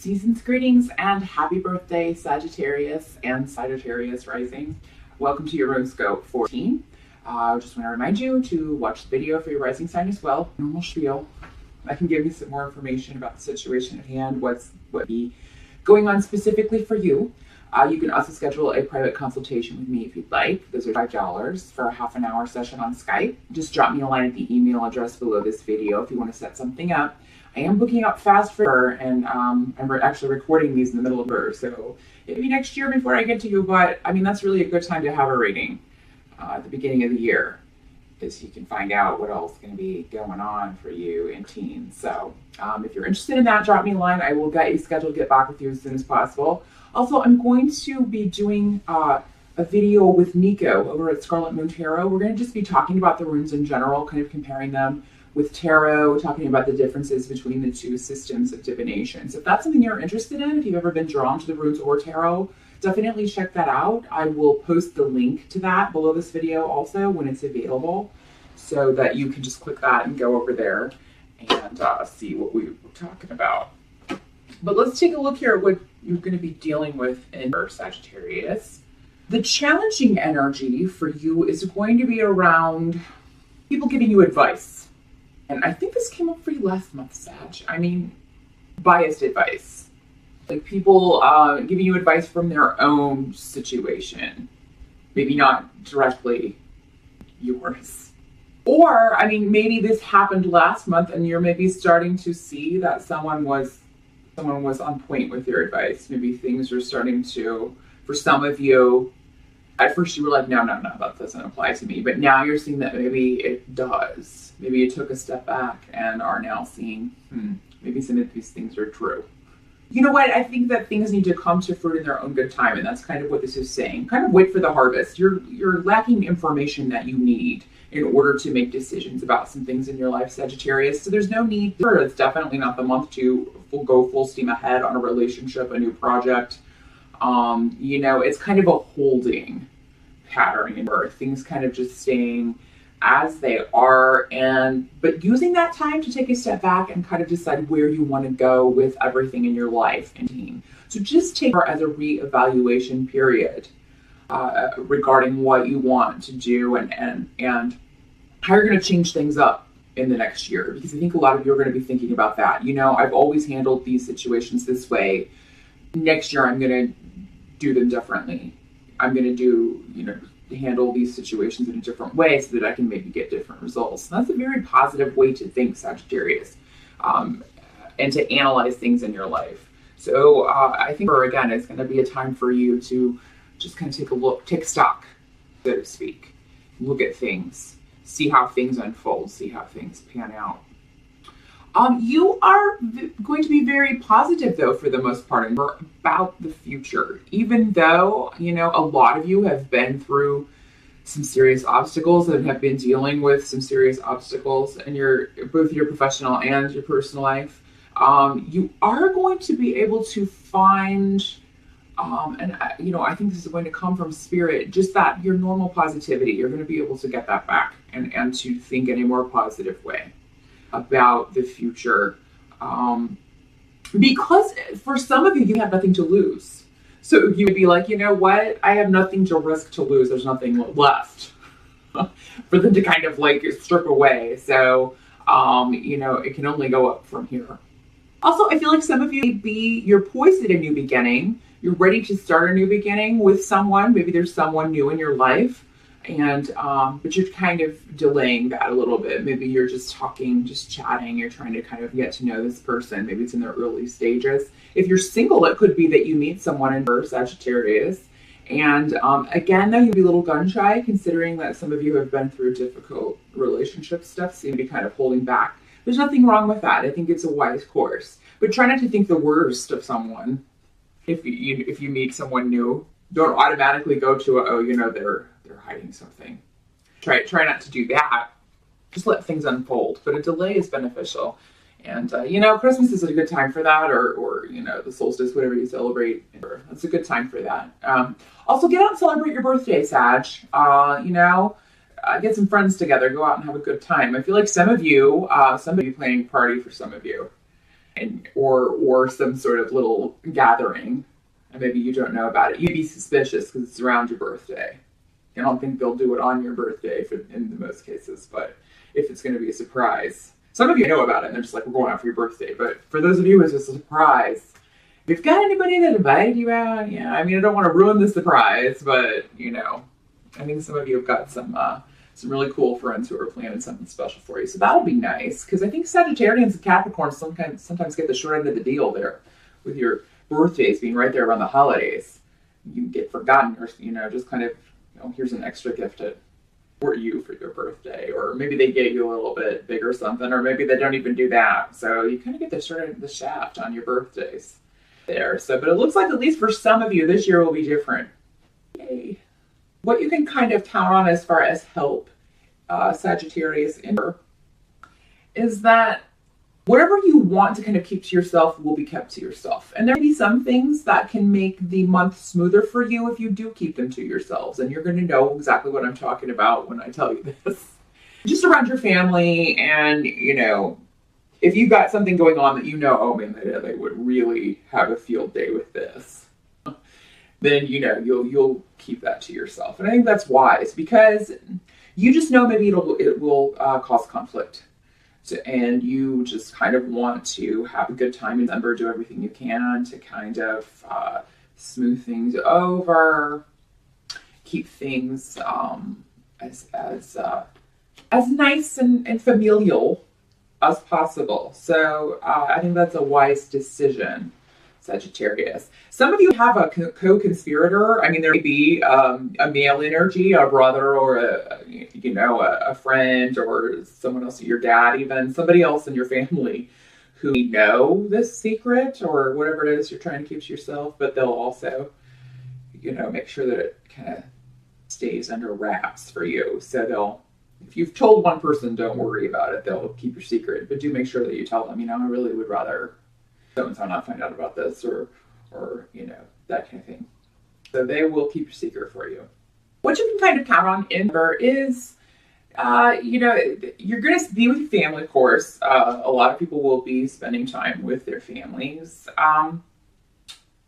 Season's greetings and happy birthday, Sagittarius and Sagittarius rising. Welcome to your horoscope for 14. I just want to remind you to watch the video for your rising sign as well. Normal spiel. I can give you some more information about the situation at hand, what be going on specifically for you. You can also schedule a private consultation with me if you'd like. Those are $5 for a half an hour session on Skype. Just drop me a line at the email address below this video if you want to set something up. I am booking up fast for her, and I'm actually recording these in the middle of her, so maybe next year before I get to you, but I mean, that's really a good time to have a reading at the beginning of the year, because you can find out what else is going to be going on for you in teens. So if you're interested in that, drop me a line. I will get you scheduled, get back with you as soon as possible. Also, I'm going to be doing a video with Nico over at Scarlet Moon Tarot. We're going to just be talking about the runes in general, kind of comparing them with tarot, talking about the differences between the two systems of divination. So if that's something you're interested in, if you've ever been drawn to the runes or tarot, definitely check that out. I will post the link to that below this video also when it's available, so that you can just click that and go over there and see what we were talking about. But let's take a look here at what you're going to be dealing with in Sagittarius. The challenging energy for you is going to be around people giving you advice. And I think this came up for you last month, Sag. I mean, biased advice. Like people giving you advice from their own situation. Maybe not directly yours. Or, I mean, maybe this happened last month and you're maybe starting to see that someone was on point with your advice. Maybe things are starting to, for some of you, at first you were like, no, that doesn't apply to me. But now you're seeing that maybe it does. Maybe you took a step back and are now seeing, maybe some of these things are true. You know what? I think that things need to come to fruit in their own good time. And that's kind of what this is saying. Kind of wait for the harvest. You're lacking information that you need in order to make decisions about some things in your life, Sagittarius. So there's no need. It's definitely not the month to go full steam ahead on a relationship, a new project. You know, it's kind of a holding pattern in birth. Things kind of just staying as they are, but using that time to take a step back and kind of decide where you want to go with everything in your life and team. So just take it as a reevaluation period regarding what you want to do and how you're going to change things up in the next year, because I think a lot of you are going to be thinking about that. You know, I've always handled these situations this way. Next year, I'm going to do them differently. I'm going to handle these situations in a different way so that I can maybe get different results. And that's a very positive way to think, Sagittarius, and to analyze things in your life. So I think, again, it's going to be a time for you to just kind of take stock, so to speak, look at things, see how things unfold, see how things pan out. You are going to be very positive, though, for the most part, about the future, even though, you know, a lot of you have been through some serious obstacles and have been dealing with some serious obstacles in both your professional and your personal life. You are going to be able to find, I think this is going to come from spirit, just that your normal positivity. You're going to be able to get that back and to think in a more positive way about the future, because for some of you have nothing to lose. So you would be like, you know what, I have nothing to risk to lose. There's nothing left for them to kind of like strip away. So it can only go up from here. Also, I feel like some of you you're poised at a new beginning. You're ready to start a new beginning with someone. Maybe there's someone new in your life. But you're kind of delaying that a little bit. Maybe you're just talking, just chatting. You're trying to kind of get to know this person. Maybe it's in their early stages. If you're single, it could be that you meet someone in Sagittarius. And again, though, you'd be a little gun shy, considering that some of you have been through difficult relationship stuff, so you'd be kind of holding back. There's nothing wrong with that. I think it's a wise course. But try not to think the worst of someone. If you meet someone new, don't automatically go to they're hiding something. Try not to do that. Just let things unfold. But a delay is beneficial. And, Christmas is a good time for that, or the solstice, whatever you celebrate. That's a good time for that. Also, get out and celebrate your birthday, Sag. Get some friends together. Go out and have a good time. I feel like some of you planning a party for some of you. or some sort of little gathering, and maybe you don't know about it. You'd be suspicious because it's around your birthday. I don't think they'll do it on your birthday in most cases, but if it's going to be a surprise. Some of you know about it and they're just like, we're going out for your birthday. But for those of you who it's just a surprise, if you've got anybody that invited you out, yeah, I mean, I don't want to ruin the surprise, but I think some of you have got some really cool friends who are planning something special for you. So that'll be nice, because I think Sagittarians and Capricorns sometimes get the short end of the deal there with your birthdays being right there around the holidays. You get forgotten, or just kind of, here's an extra gift for you for your birthday, or maybe they get you a little bit big or something, or maybe they don't even do that. So you kind of get the short end of the shaft on your birthdays there. So, but it looks like at least for some of you, this year will be different. Yay. What you can kind of count on as far as help, Sagittarius, is that whatever you want to kind of keep to yourself will be kept to yourself. And there may be some things that can make the month smoother for you if you do keep them to yourselves. And you're going to know exactly what I'm talking about when I tell you this. Just around your family, and, if you've got something going on that oh man, they would really have a field day with this, then, you'll keep that to yourself. And I think that's wise, because you just know maybe it will cause conflict. And you just kind of want to have a good time in December, do everything you can to kind of smooth things over, keep things as nice and familial as possible. So I think that's a wise decision, Sagittarius. Some of you have a co-conspirator. I mean, there may be a male energy, a brother, or a friend, or someone else, your dad, even somebody else in your family who know this secret or whatever it is you're trying to keep to yourself, but they'll also, make sure that it kind of stays under wraps for you. So if you've told one person, don't worry about it. They'll keep your secret, but do make sure that you tell them, I really would rather so-and-so not find out about this, or that kind of thing. So they will keep your secret for you. What you can kind of count on in December is, you're going to be with your family, of course. A lot of people will be spending time with their families.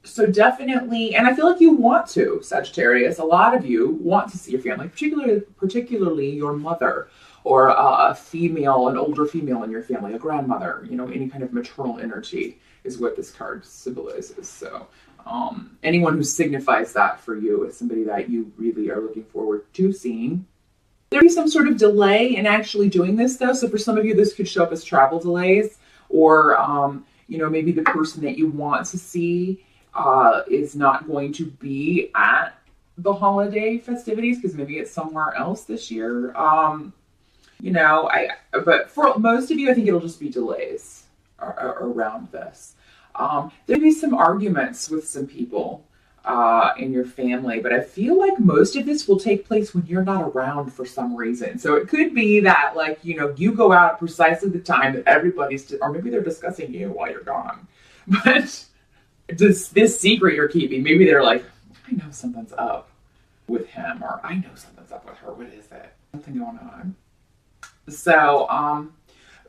So definitely, and I feel like you want to, Sagittarius, a lot of you want to see your family, particularly your mother, or an older female in your family, a grandmother, any kind of maternal energy is what this card symbolizes. So anyone who signifies that for you is somebody that you really are looking forward to seeing. There'll be some sort of delay in actually doing this, though. So for some of you, this could show up as travel delays, or, maybe the person that you want to see is not going to be at the holiday festivities because maybe it's somewhere else this year. But for most of you, I think it'll just be delays around this. There'll be some arguments with some people in your family, but I feel like most of this will take place when you're not around for some reason. So it could be that, you go out precisely the time that everybody's, or maybe they're discussing you while you're gone. But this secret you're keeping, maybe they're like, I know something's up with him, or I know something's up with her. What is it? Something going on. So,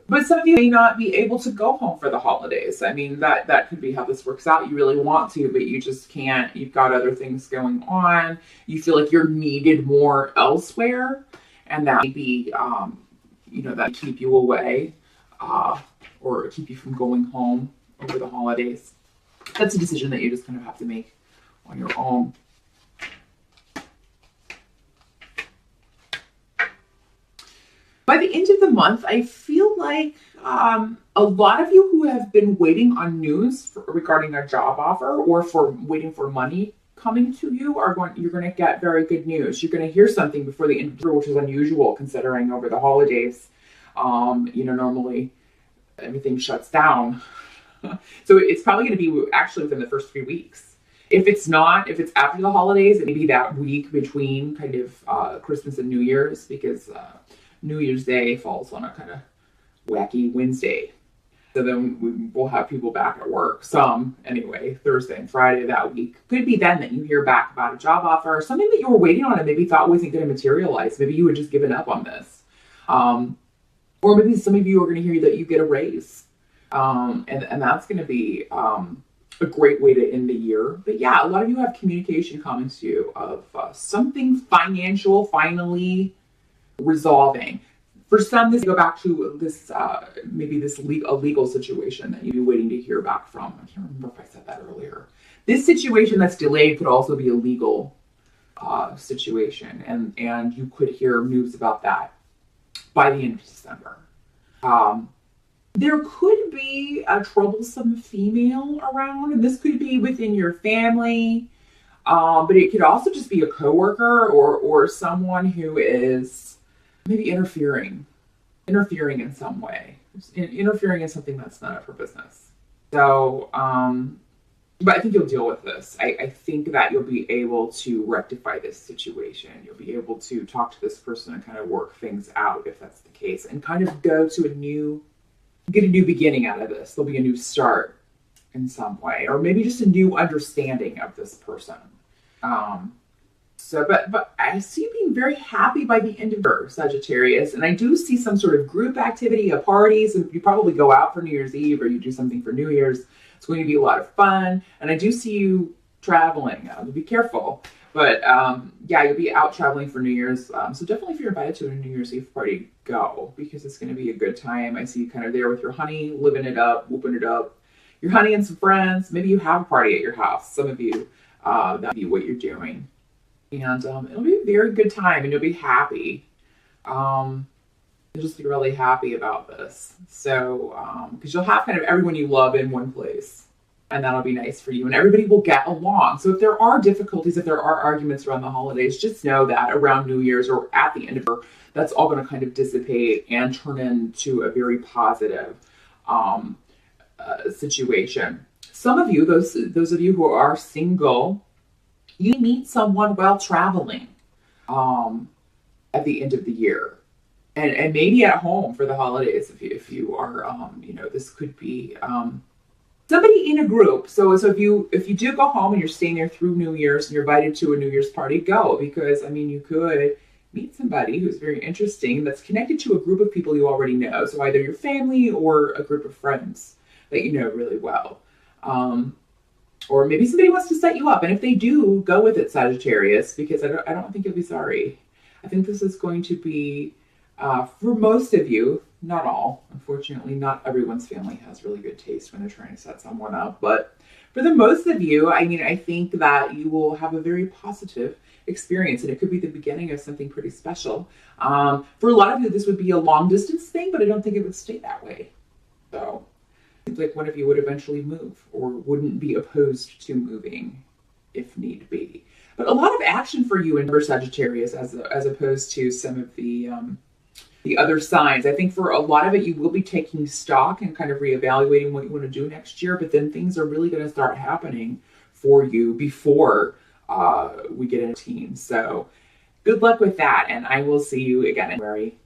but some of you may not be able to go home for the holidays. I mean, that could be how this works out. You really want to, but you just can't. You've got other things going on. You feel like you're needed more elsewhere, and that may be, that keep you away, or keep you from going home over the holidays. That's a decision that you just kind of have to make on your own. By the end of the month, I feel like a lot of you who have been waiting on news regarding a job offer, or waiting for money coming to you, you're going to get very good news. You're going to hear something before the end of the year, which is unusual considering over the holidays, normally everything shuts down. So it's probably going to be actually within the first 3 weeks. If it's after the holidays, it may be that week between kind of Christmas and New Year's, because New Year's Day falls on a kind of wacky Wednesday. So then we'll have people back at work. Some, anyway, Thursday and Friday that week. Could be then that you hear back about a job offer, or something that you were waiting on and maybe thought wasn't going to materialize. Maybe you had just given up on this. Or maybe some of you are going to hear that you get a raise. And that's going to be a great way to end the year. But yeah, a lot of you have communication coming to you of something financial finally resolving. For some, this go back to this maybe this legal situation that you've been waiting to hear back from. I can't remember if I said that earlier. This situation that's delayed could also be a legal situation, and you could hear news about that by the end of December. There could be a troublesome female around, and this could be within your family, but it could also just be a coworker or someone who is maybe interfering in some way, interfering in something that's none of her business. So, but I think you'll deal with this. I think that you'll be able to rectify this situation. You'll be able to talk to this person and kind of work things out if that's the case, and kind of go to get a new beginning out of this. There'll be a new start in some way, or maybe just a new understanding of this person. But I see you being very happy by the end of your Sagittarius, and I do see some sort of group activity, a party. So you probably go out for New Year's Eve, or you do something for New Year's. It's going to be a lot of fun, and I do see you traveling. Be careful, but yeah, you'll be out traveling for New Year's. So definitely, if you're invited to a New Year's Eve party, go, because it's going to be a good time. I see you kind of there with your honey, living it up, whooping it up. Your honey and some friends. Maybe you have a party at your house. Some of you, that'll be what you're doing. And it'll be a very good time, and you'll be happy. You'll just be really happy about this. So, because you'll have kind of everyone you love in one place, and that'll be nice for you, and everybody will get along. So if there are difficulties, if there are arguments around the holidays, just know that around New Year's or at the end of it, that's all going to kind of dissipate and turn into a very positive situation. Some of you, those of you who are single, you meet someone while traveling at the end of the year, and maybe at home for the holidays if you are this could be somebody in a group. So if you do go home and you're staying there through New Year's and you're invited to a New Year's party, go, because you could meet somebody who's very interesting that's connected to a group of people you already know. So either your family or a group of friends that you know really well. Or maybe somebody wants to set you up. And if they do, go with it, Sagittarius, because I don't think you'll be sorry. I think this is going to be, for most of you, not all. Unfortunately, not everyone's family has really good taste when they're trying to set someone up. But for the most of you, I think that you will have a very positive experience. And it could be the beginning of something pretty special. For a lot of you, this would be a long distance thing, but I don't think it would stay that way. So seems like one of you would eventually move or wouldn't be opposed to moving if need be. But a lot of action for you in Sagittarius as opposed to some of the other signs. I think for a lot of it, you will be taking stock and kind of reevaluating what you want to do next year, but then things are really going to start happening for you before we get into teens. So good luck with that, and I will see you again in January.